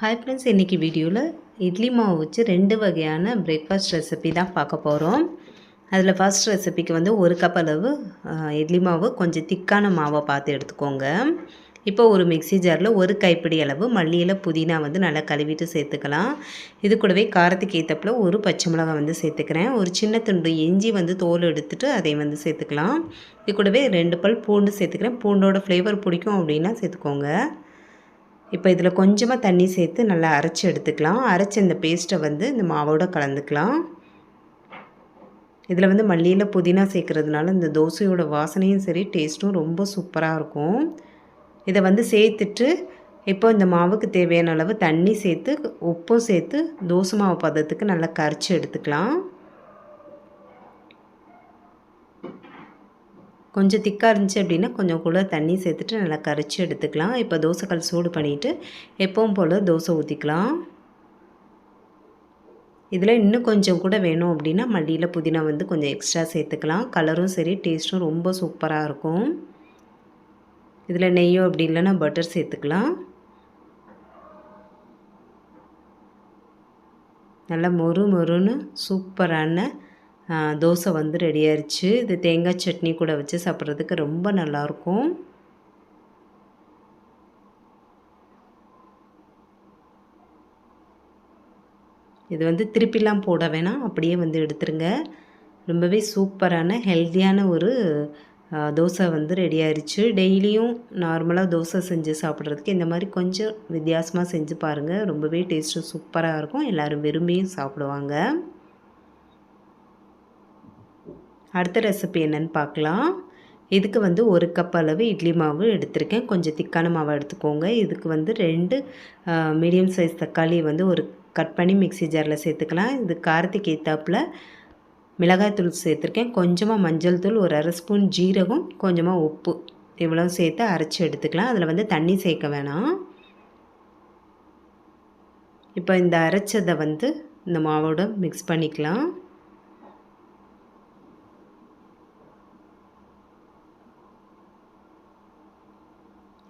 Hi friends, இன்றைக்கி வீடியோவில் இட்லி மாவு வச்சு 2 வகையான பிரேக்ஃபாஸ்ட் ரெசிபி தான் பார்க்க போகிறோம். அதில் ஃபர்ஸ்ட் ரெசிபிக்கு வந்து 1 கப் அளவு இட்லி மாவு, கொஞ்சம் திக்கான மாவை பார்த்து எடுத்துக்கோங்க. இப்போ ஒரு மிக்ஸி ஜாரில் 1 கைப்பிடி அளவு மல்லி இலை, புதினா வந்து நல்லா கழுவிட்டு சேர்த்துக்கலாம். இது கூடவே காரத்துக்கு ஏற்றப்பில் 1 பச்சை மிளகாய் வந்து சேர்த்துக்கிறேன். ஒரு சின்ன துண்டு இஞ்சி வந்து தோல் எடுத்துகிட்டு அதை வந்து சேர்த்துக்கலாம். இது கூடவே 2 பல் பூண்டு சேர்த்துக்கிறேன். பூண்டோட ஃப்ளேவர் பிடிக்கும் அப்படின்னா சேர்த்துக்கோங்க. இப்போ இதில் கொஞ்சமாக தண்ணி சேர்த்து நல்லா அரைச்சி எடுத்துக்கலாம். அரைச்சி இந்த பேஸ்ட்டை வந்து இந்த மாவோடு கலந்துக்கலாம். இதில் வந்து மல்லியில் புதினா சேர்க்குறதுனால இந்த தோசையோட வாசனையும் சரி, டேஸ்ட்டும் ரொம்ப சூப்பராக இருக்கும். இதை வந்து சேர்த்துட்டு இப்போ இந்த மாவுக்கு தேவையான அளவு தண்ணி சேர்த்து, உப்பும் சேர்த்து தோசை மாவு பதத்துக்கு நல்லா கரைச்சி எடுத்துக்கலாம். கொஞ்சம் திக்காக இருந்துச்சு அப்படின்னா கொஞ்சம் கூட தண்ணி சேர்த்துட்டு நல்லா கரைச்சி எடுத்துக்கலாம். இப்போ தோசைக்கல் சூடு பண்ணிவிட்டு எப்பவும் போல் தோசை ஊற்றிக்கலாம். இதில் இன்னும் கொஞ்சம் கூட வேணும் அப்படின்னா மல்லியில் புதினா வந்து கொஞ்சம் எக்ஸ்ட்ரா சேர்த்துக்கலாம். கலரும் சரி, டேஸ்ட்டும் ரொம்ப சூப்பராக இருக்கும். இதில் நெய்யோ அப்படி இல்லைன்னா பட்டர் சேர்த்துக்கலாம். நல்லா மொறு மொறுன்னு சூப்பரான தோசை வந்து ரெடி ஆயிடுச்சு. இது தேங்காய் சட்னி கூட வச்சு சாப்பிட்றதுக்கு ரொம்ப நல்லாயிருக்கும். இது வந்து திருப்பிலாம் போட வேணாம், அப்படியே வந்து எடுத்துருங்க. ரொம்பவே சூப்பரான ஹெல்த்தியான ஒரு தோசை வந்து ரெடி ஆயிடுச்சு. டெய்லியும் நார்மலாக தோசை செஞ்சு சாப்பிட்றதுக்கு இந்த மாதிரி கொஞ்சம் வித்தியாசமாக செஞ்சு பாருங்கள். ரொம்பவே டேஸ்ட்டு சூப்பராக இருக்கும். எல்லோரும் விரும்பியும் சாப்பிடுவாங்க. அடுத்த ரெசிபி என்னென்னு பார்க்கலாம். இதுக்கு வந்து 1 கப் அளவு இட்லி மாவு எடுத்திருக்கேன். கொஞ்சம் திக்கான மாவை எடுத்துக்கோங்க. இதுக்கு வந்து 2 மீடியம் சைஸ் தக்காளி வந்து ஒரு கட் பண்ணி மிக்ஸி ஜாரில் சேர்த்துக்கலாம். இது காரத்துக்கு ஏற்றாப்புல மிளகாய்த்தூள் சேர்த்துருக்கேன். கொஞ்சமாக மஞ்சள் தூள், ஒரு அரை ஸ்பூன் ஜீரகம், கொஞ்சமாக உப்பு, இவ்வளோ சேர்த்து அரைச்சி எடுத்துக்கலாம். அதில் வந்து தண்ணி சேர்க்க வேணாம். இப்போ இந்த அரைச்சதை வந்து இந்த மாவோட மிக்ஸ் பண்ணிக்கலாம்.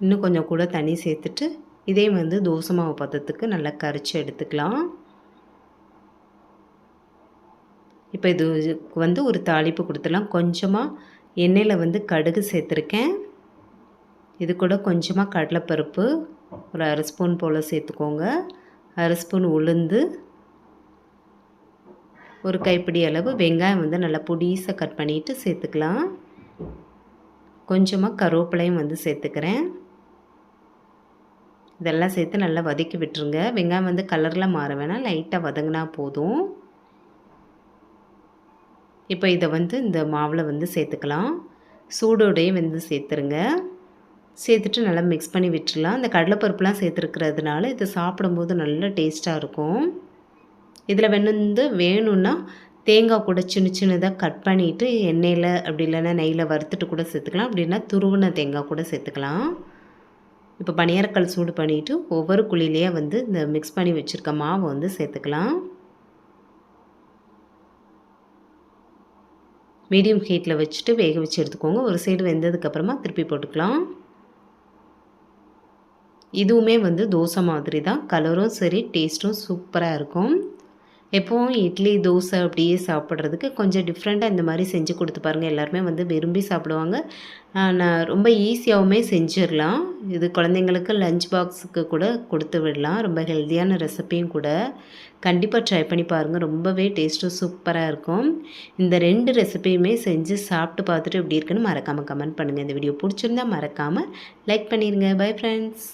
இன்னும் கொஞ்சம் கூட தண்ணி சேர்த்துட்டு இதே வந்து தோசை மாவு பதத்துக்கு நல்லா கரைச்சி எடுத்துக்கலாம். இப்போ இதுக்கு வந்து ஒரு தாளிப்பு கொடுத்துடலாம். கொஞ்சமாக எண்ணெயில் வந்து கடுகு சேர்த்துருக்கேன். இது கூட கொஞ்சமாக கடலைப்பருப்பு ஒரு அரை ஸ்பூன் போல் சேர்த்துக்கோங்க. அரை ஸ்பூன் உளுந்து, ஒரு கைப்பிடி அளவு வெங்காயம் வந்து நல்லா பொடிசாக கட் பண்ணிவிட்டு சேர்த்துக்கலாம். கொஞ்சமாக கருவேப்பிலையும் வந்து சேர்த்துக்கிறேன். இதெல்லாம் சேர்த்து நல்லா வதக்கி விட்டுருங்க. வெங்காயம் வந்து கலரில் மாற வேணாம், லைட்டாக வதங்கினா போதும். இப்போ இதை வந்து இந்த மாவில் வந்து சேர்த்துக்கலாம். சூடோடையே வந்து சேர்த்துருங்க. சேர்த்துட்டு நல்லா மிக்ஸ் பண்ணி விட்டுடலாம். இந்த கடலைப்பருப்புலாம் சேர்த்துருக்கிறதுனால இது சாப்பிடும்போது நல்ல டேஸ்ட்டாக இருக்கும். இதில் வந்து வேணும்னா தேங்காய் கூட சின்ன சின்னதாக கட் பண்ணிவிட்டு எண்ணெயில் அப்படி இல்லைன்னா நெய்யில் வறுத்துட்டு கூட சேர்த்துக்கலாம். அப்படின்னா துருவின தேங்காய் கூட சேர்த்துக்கலாம். இப்போ பனியாரக்கல் சூடு பண்ணிவிட்டு ஒவ்வொரு குழியிலேயே வந்து இந்த மிக்ஸ் பண்ணி வச்சுருக்க மாவை வந்து சேர்த்துக்கலாம். மீடியம் ஹீட்டில் வச்சுட்டு வேக வச்சு எடுத்துக்கோங்க. ஒரு சைடு வெந்ததுக்கப்புறமா திருப்பி போட்டுக்கலாம். இதுவுமே வந்து தோசை மாதிரி தான், கலரும் சரி, டேஸ்ட்டும் சூப்பராக இருக்கும். எப்போவும் இட்லி தோசை அப்படியே சாப்பிட்றதுக்கு கொஞ்சம் டிஃப்ரெண்ட்டாக இந்த மாதிரி செஞ்சு கொடுத்து பாருங்கள். எல்லாருமே வந்து விரும்பி சாப்பிடுவாங்க. நான் ரொம்ப ஈஸியாகவுமே செஞ்சிடலாம். இது குழந்தைங்களுக்கு லஞ்ச் பாக்ஸுக்கு கூட கொடுத்து விடலாம். ரொம்ப ஹெல்த்தியான ரெசிப்பியும் கூட. கண்டிப்பாக ட்ரை பண்ணி பாருங்கள். ரொம்பவே டேஸ்ட்டும் சூப்பராக இருக்கும். இந்த 2 ரெசிப்பியுமே செஞ்சு சாப்பிட்டு பார்த்துட்டு எப்படி இருக்குன்னு மறக்காமல் கமெண்ட் பண்ணுங்கள். இந்த வீடியோ பிடிச்சிருந்தா மறக்காமல் லைக் பண்ணிடுங்க. Bye friends.